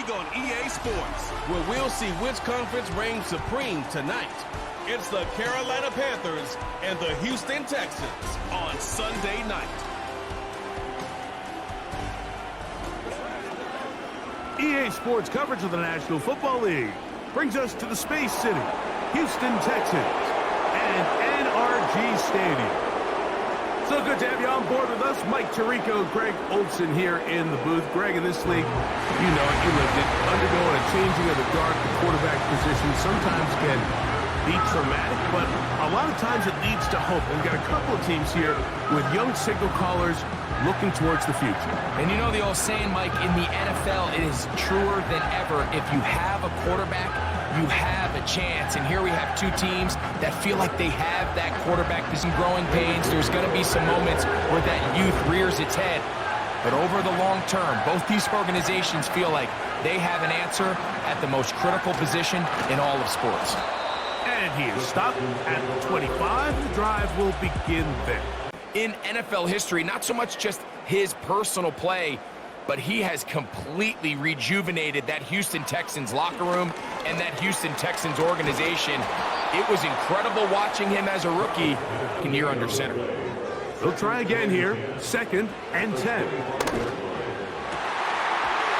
league on EA Sports, where we'll see which conference reigns supreme tonight. It's the Carolina Panthers and the Houston Texans on Sunday night. EA Sports coverage of the National Football League brings us to the Space City, Houston Texans, and NRG Stadium. So good to have you on board with us. Mike Tirico, Greg Olson here in the booth. Greg, in this league, you know it, you lived it. Undergoing a changing of the guard, the quarterback position sometimes can be traumatic, but a lot of times it leads to hope. We've got a couple of teams here with young signal callers looking towards the future. And you know the old saying, Mike, in the NFL, it is truer than ever. If you have a quarterback, you have a chance. And here we have two teams that feel like they have that quarterback. There's some growing pains. There's going to be some moments where that youth rears its head. But over the long term, both these organizations feel like they have an answer at the most critical position in all of sports. And he is stopped at the 25. The drive will begin there. In NFL history, not so much just his personal play, but he has completely rejuvenated that Houston Texans locker room and that Houston Texans organization. It was incredible watching him as a rookie in year under center. They'll try again here. 2nd and 10.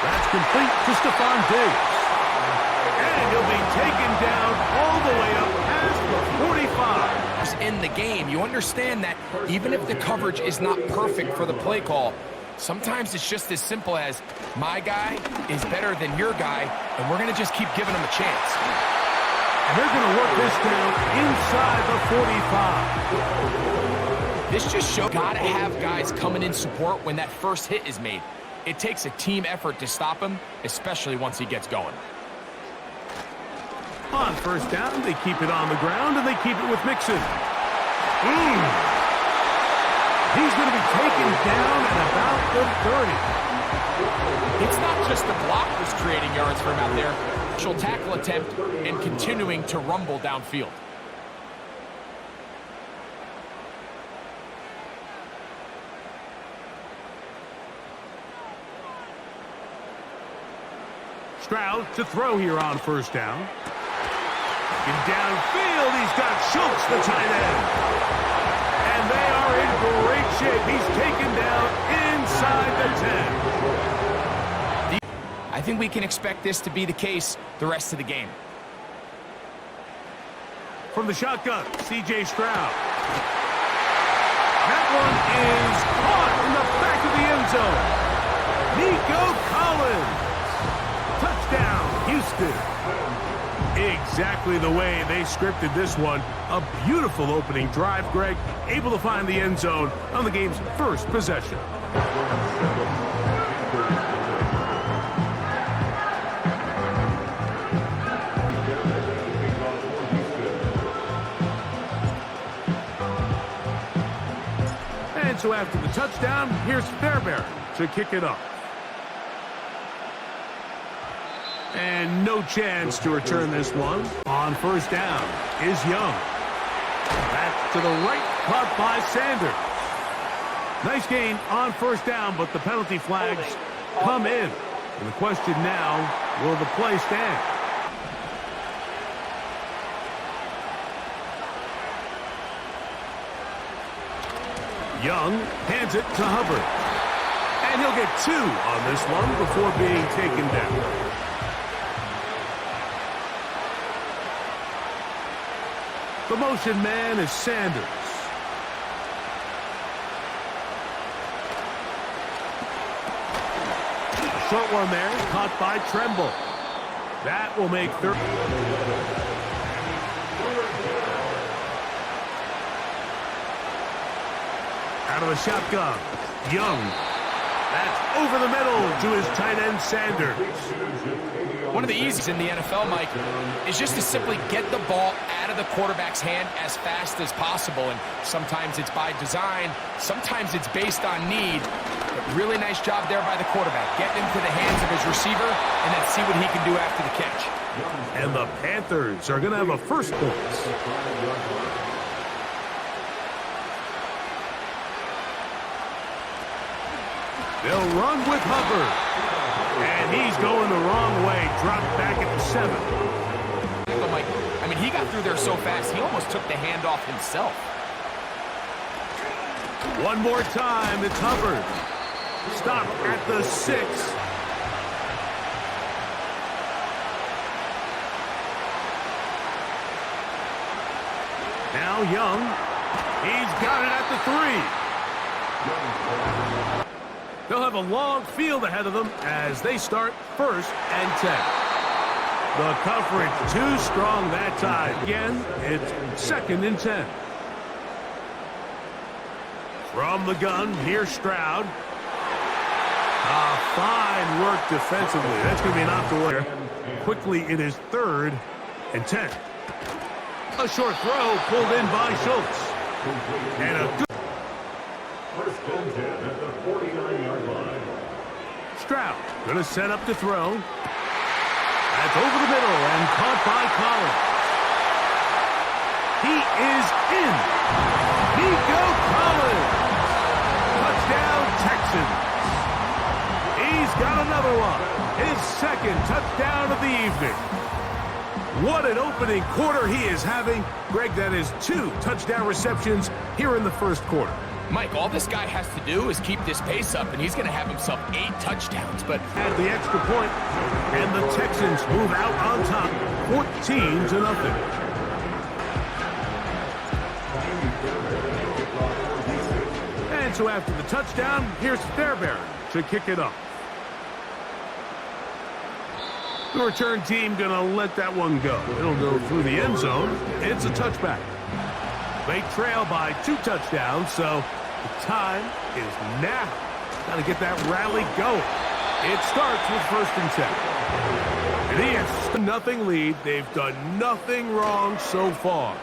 That's complete to Stephon Diggs. And he'll be taken down all the way up past the 45. In the game, you understand that even if the coverage is not perfect for the play call, sometimes it's just as simple as my guy is better than your guy, and we're going to just keep giving him a chance. And they're going to work this down inside the 45. This just shows got to have guys coming in support when that first hit is made. It takes a team effort to stop him, especially once he gets going. On 1st down, they keep it on the ground, and they keep it with Mixon. He's going to be taken down at about the 30. It's not just the blockers creating yards for him out there. She'll tackle attempt and continuing to rumble downfield. Stroud to throw here on 1st down. And downfield, he's got Schultz, the tight end. And they are in great shape. He's taken down inside the 10. I think we can expect this to be the case the rest of the game. From the shotgun, C.J. Stroud. That one is caught in the back of the end zone. Nico Collins. Touchdown, Houston. Exactly the way they scripted this one. A beautiful opening drive, Greg. Able to find the end zone on the game's first possession. And so after the touchdown, here's Fairbairn to kick it off. And no chance to return this one. On 1st down is Young. Back to the right, caught by Sanders. Nice gain on 1st down, but the penalty flags come in. And the question now, will the play stand? Young hands it to Hubbard. And he'll get 2 on this one before being taken down. The motion man is Sanders. Short one there, caught by Tremble. That will make 3rd. Out of the shotgun, Young. That's over the middle to his tight end, Sanders. One of the easiest in the NFL, Mike, is just to simply get the ball out of the quarterback's hand as fast as possible. And sometimes it's by design, sometimes it's based on need. But really nice job there by the quarterback, getting into the hands of his receiver and then see what he can do after the catch. And the Panthers are going to have a first point. They'll run with Hubbard. And he's going the wrong drop back at the 7. I mean, he got through there so fast, he almost took the handoff himself. One more time, it's Hubbard. Stop at the 6. Now Young. He's got it at the 3. They'll have a long field ahead of them as they start 1st and 10. The coverage too strong that time. Again, it's 2nd and 10. From the gun, here's Stroud. Fine work defensively. That's going to be an option. Quickly, it is 3rd and 10. A short throw pulled in by Schultz. And a good... 1st and 10 at the 49-yard line. Stroud going to set up to throw. That's over the middle and caught by Collins. He is in. Nico Collins. Touchdown, Texans. He's got another one. His 2nd touchdown of the evening. What an opening quarter he is having. Greg, that is 2 touchdown receptions here in the 1st quarter. Mike, all this guy has to do is keep this pace up, and he's going to have himself 8 touchdowns. But at the extra point, and the Texans move out on top, 14-0. And so after the touchdown, here's Fairbairn to kick it off. The return team going to let that one go. It'll go through the end zone. It's a touchback. They trail by 2 touchdowns, so the time is now. Got to get that rally going. It starts with 1st and 10. And he has a 0 lead. They've done nothing wrong so far.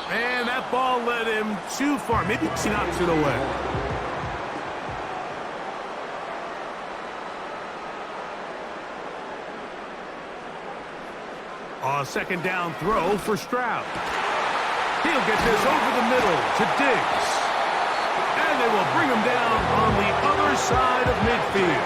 And that ball led him too far. Maybe he knocks it away. A 2nd down throw for Stroud. He'll get this over the middle to Diggs. And they will bring him down on the other side of midfield.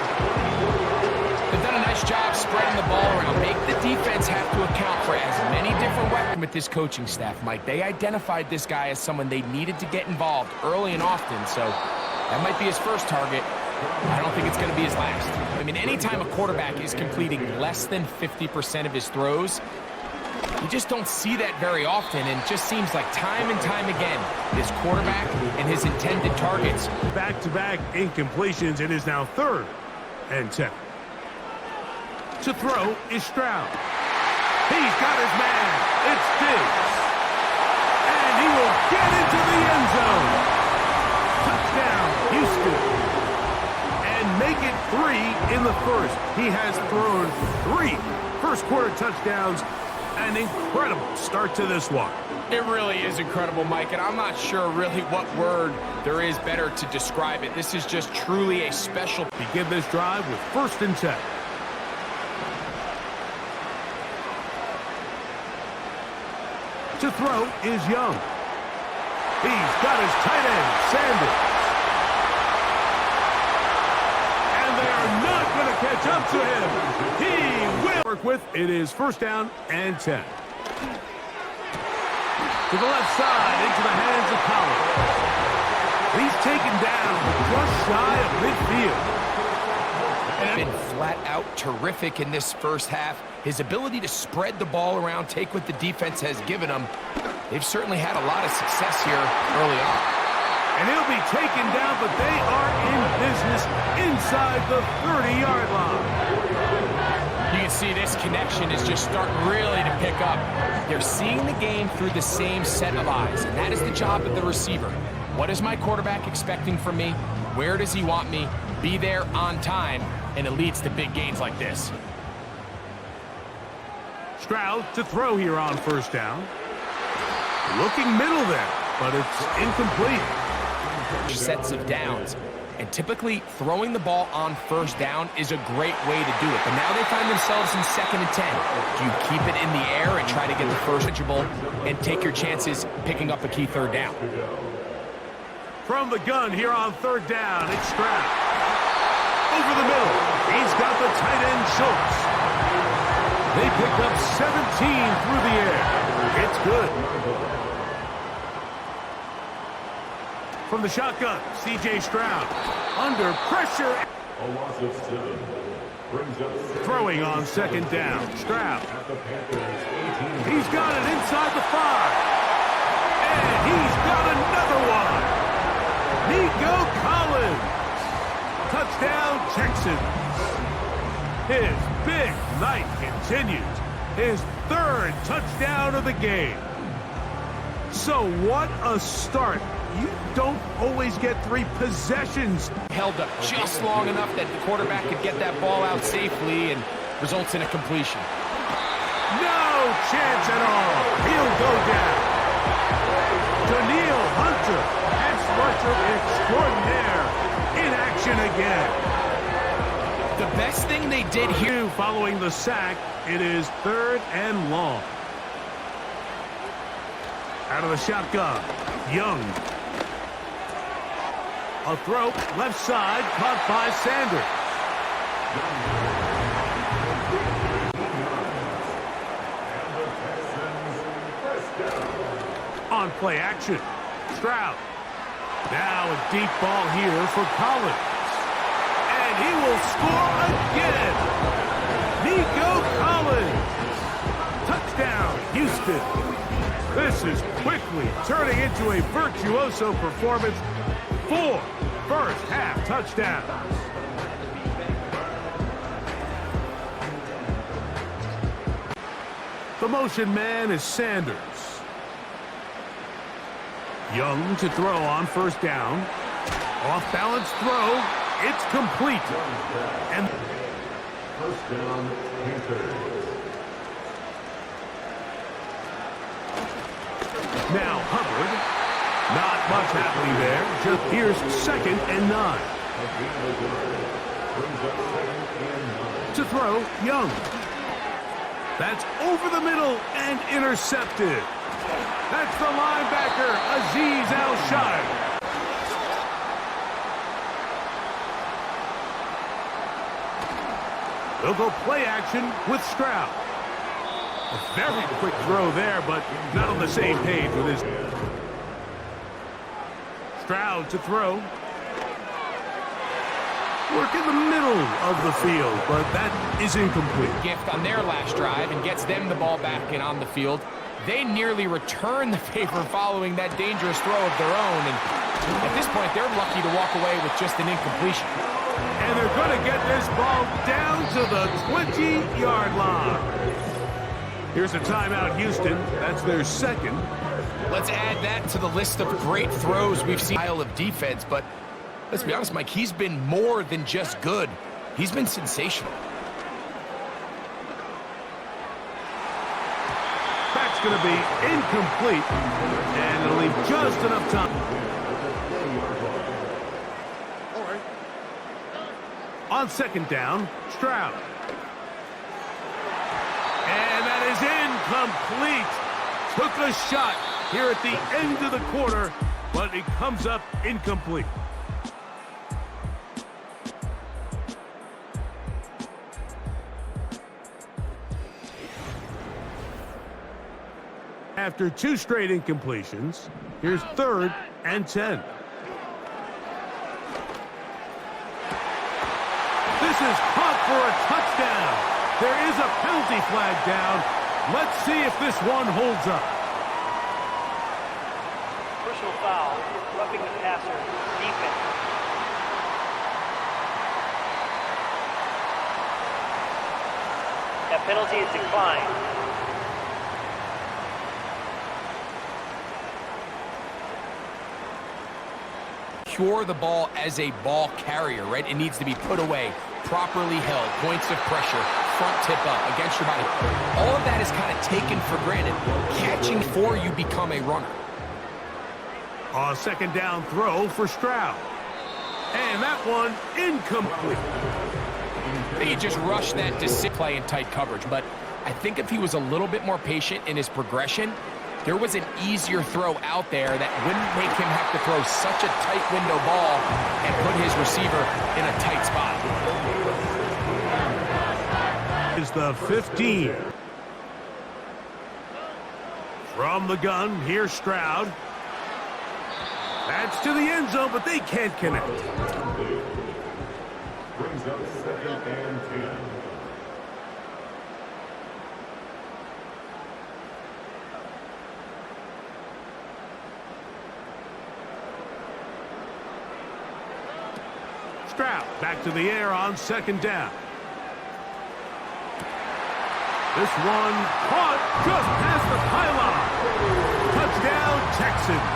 They've done a nice job spreading the ball around. Make the defense have to account for as many different weapons with this coaching staff, Mike. They identified this guy as someone they needed to get involved early and often, so that might be his first target. I don't think it's going to be his last. I mean, anytime a quarterback is completing less than 50% of his throws, you just don't see that very often, and it just seems like time and time again, this quarterback and his intended targets. Back-to-back incompletions. It is now 3rd and 10. To throw is Stroud. He's got his man. It's Diggs. And he will get into the end zone. Touchdown, Houston. And make it 3 in the 1st. He has thrown 3 first-quarter touchdowns. An incredible start to this one. It really is incredible, Mike, and I'm not sure really what word there is better to describe it. This is just truly a special. Begin this drive with 1st and 10. To throw is Young. He's got his tight end, Sanders. And they are not going to catch up to him. He will work with. It is 1st down and 10. To the left side, into the hands of Collins. He's taken down just shy of midfield. And been flat out terrific in this 1st half. His ability to spread the ball around, take what the defense has given him. They've certainly had a lot of success here early on. And he'll be taken down, but they are in business inside the 30-yard line. You can see this connection is just starting really to pick up. They're seeing the game through the same set of eyes, and that is the job of the receiver. What is my quarterback expecting from me? Where does he want me? Be there on time, and it leads to big gains like this. Stroud to throw here on 1st down. Looking middle there, but it's incomplete. Sets of downs. And typically, throwing the ball on 1st down is a great way to do it. But now they find themselves in 2nd and 10. Do you keep it in the air and try to get the first reachable and take your chances picking up a key 3rd down? From the gun here on 3rd down, it's Stroud. over the middle. He's got the tight end, Schultz. They picked up 17 through the air. It's good. From the shotgun, C.J. Stroud. Under pressure. A loss of 7. Brings up Throwing on second down. Stroud. at the Panthers 18. He's got it inside the 5. And he's got another one. Nico Collins. Touchdown, Texans. His big night continues. His 3rd touchdown of the game. So what a start. You don't always get 3 possessions. Held up just long enough that the quarterback could get that ball out safely and results in a completion. No chance at all. He'll go down. Daniil Hunter, pass rusher extraordinaire, in action again. The best thing they did here, Following the sack, it is 3rd and long. Out of the shotgun, Young. A throw, left side, caught by Sanders. On play action, Stroud. Now a deep ball here for Collins. And he will score again. Nico Collins. Touchdown, Houston. This is quickly turning into a virtuoso performance. 4 first-half touchdowns. The motion man is Sanders. Young to throw on first down. Off-balance throw. It's complete. And First down, Panthers. now Hubbard. Not much happening there. Just here's 2nd and 9. A gain of 1. Brings up 2nd and 9. To throw, Young. That's over the middle and intercepted. That's the linebacker, Azeez Al-Shai. They'll go play action with Stroud. A very quick throw there, but not on the same page with his. Stroud to throw. Work in the middle of the field, but that is incomplete. gift on their last drive and gets them the ball back and on the field. They nearly return the favor following that dangerous throw of their own, and at this point, they're lucky to walk away with just an incompletion. And they're going to get this ball down to the 20-yard line. Here's a timeout, Houston. That's their 2nd. Let's add that to the list of great throws we've seen. Style of defense, but let's be honest, Mike, he's been more than just good. He's been sensational. That's going to be incomplete, and it'll leave just enough time. On 2nd down, Stroud. And that is incomplete. Took a shot here at the end of the quarter, but it comes up incomplete. After 2 straight incompletions, here's 3rd and 10. This is caught for a touchdown. There is a penalty flag down. Let's see if this one holds up. Personal foul, roughing the passer, defense. That penalty is declined. Secure the ball as a ball carrier, right? It needs to be put away, properly held, points of pressure, front tip up against your body. All of that is kind of taken for granted. Catching before you become a runner. A 2nd down throw for Stroud. And that one incomplete. He just rushed that to play in tight coverage, but I think if he was a little bit more patient in his progression, there was an easier throw out there that wouldn't make him have to throw such a tight window ball and put his receiver in a tight spot. the 15. From the gun, here's Stroud. That's to the end zone, but they can't connect. Brings up 2nd and 10. Stroud back to the air on 2nd down. This one caught just past the pylon. Touchdown, Texans.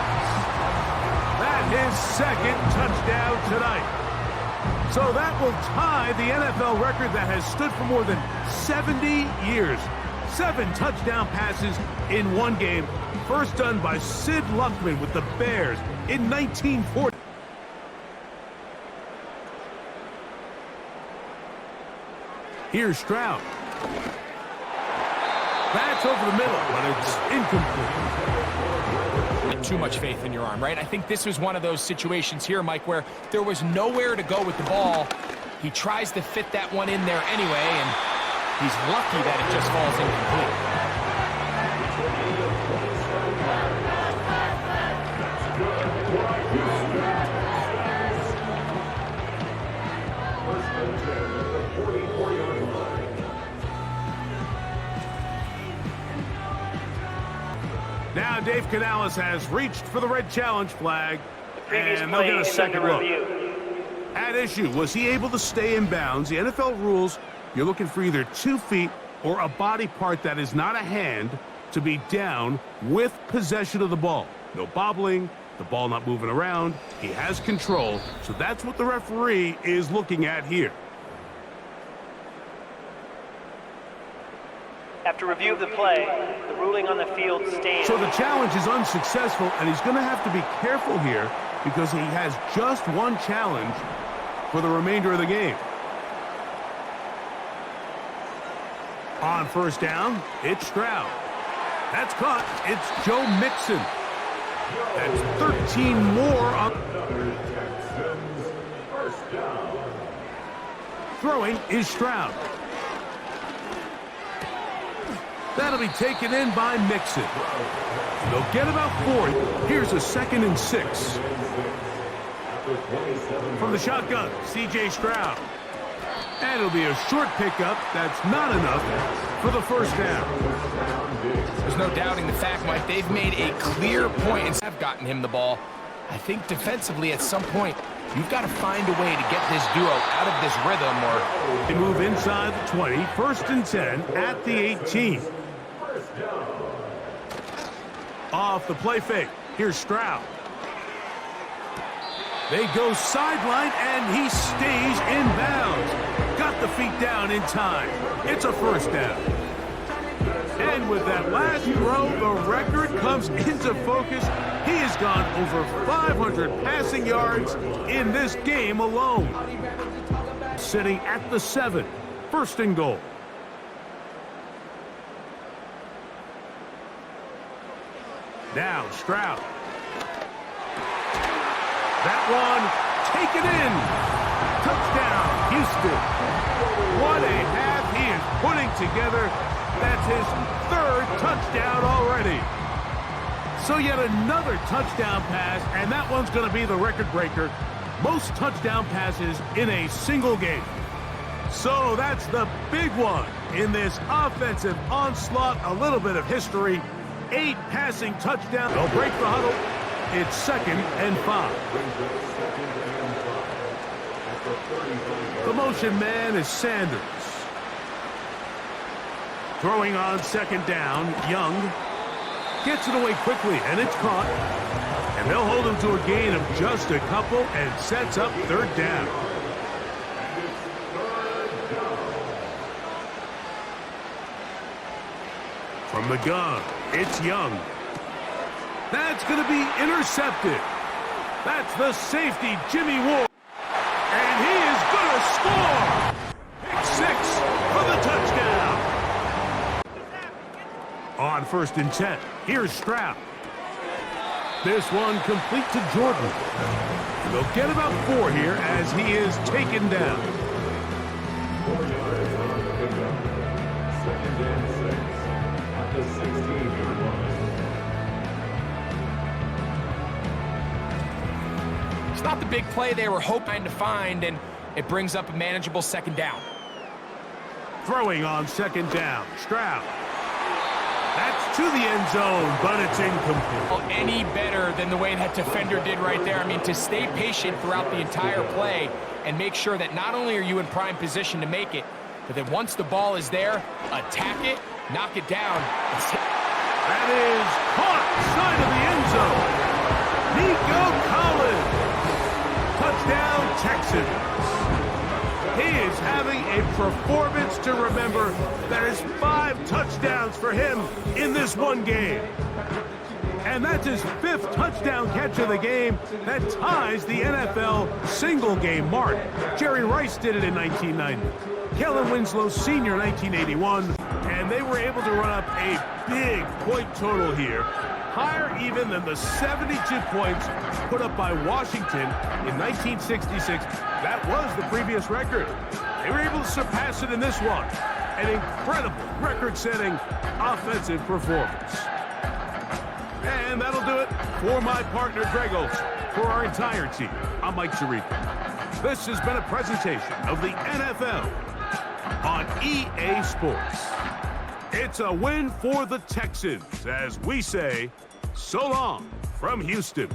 That is 2nd touchdown tonight. So that will tie the NFL record that has stood for more than 70 years. 7 touchdown passes in one game. First done by Sid Luckman with the Bears in 1940. Here's Stroud. That's over the middle, but it's incomplete. Too much faith in your arm, right? I think this was one of those situations here, Mike, where there was nowhere to go with the ball. He tries to fit that one in there anyway, and he's lucky that it just falls incomplete. Now Dave Canales has reached for the red challenge flag, and they'll play get a is second under look. review. At issue, was he able to stay in bounds? The NFL rules, you're looking for either 2 feet or a body part that is not a hand to be down with possession of the ball. No bobbling, the ball not moving around. He has control, so that's what the referee is looking at here. After review of the play, the ruling on the field stands. So the challenge is unsuccessful, and he's going to have to be careful here because he has just one challenge for the remainder of the game. On 1st down, it's Stroud. That's caught. It's Joe Mixon. That's 13 more on. Throwing is Stroud. That'll be taken in by Mixon. They'll get about 4. Here's a 2nd and 6. From the shotgun, C.J. Stroud. And it'll be a short pickup. That's not enough for the 1st down. There's no doubting the fact, Mike, they've made a clear point and have gotten him the ball. I think defensively at some point, you've got to find a way to get this duo out of this rhythm. Or they move inside the 20, 1st and 10 at the 18. Off the play fake. Here's Stroud. They go sideline, and he stays in bounds. Got the feet down in time. It's a 1st down. And with that last throw, the record comes into focus. He has gone over 500 passing yards in this game alone. Sitting at the 7, 1st and goal. Now Stroud. That one taken in. Touchdown, Houston. What a half he is putting together. That's his 3rd touchdown already. So yet another touchdown pass, and that one's going to be the record breaker. Most touchdown passes in a single game. So that's the big one in this offensive onslaught. A little bit of history. 8 passing touchdowns. They'll break the huddle. It's 2nd and 5. The motion man is Sanders. Throwing on 2nd down, Young gets it away quickly, and it's caught. And they'll hold him to a gain of just a couple and sets up 3rd down. From the gun, it's Young. That's going to be intercepted. That's the safety, Jimmy Ward. And he is going to score. Pick 6 for the touchdown. On 1st and 10, here's Stroud. This one complete to Jordan. They'll get about 4 here as he is taken down. Second and 6 at the 16-yard line. It's not the big play they were hoping to find, and it brings up a manageable second down. Throwing on second down, Stroud. That's to the end zone, but it's incomplete. Well, any better than the way that defender did right there. I mean, to stay patient throughout the entire play and make sure that not only are you in prime position to make it, but that once the ball is there, attack it, knock it down. That is caught side of the end zone. Nico Collins. Touchdown, Texans. He is having a performance to remember. That is 5 touchdowns for him in this one game. And that's his 5th touchdown catch of the game. That ties the NFL single-game mark. Jerry Rice did it in 1990. Kellen Winslow Sr. 1981. And they were able to run up a big point total here, higher even than the 72 points put up by Washington in 1966. That was the previous record. They were able to surpass it in this one. An incredible record-setting offensive performance. And that'll do it for my partner, Greg Olson. For our entire team, I'm Mike Tirico. This has been a presentation of the NFL on EA Sports. It's a win for the Texans, as we say, so long from Houston.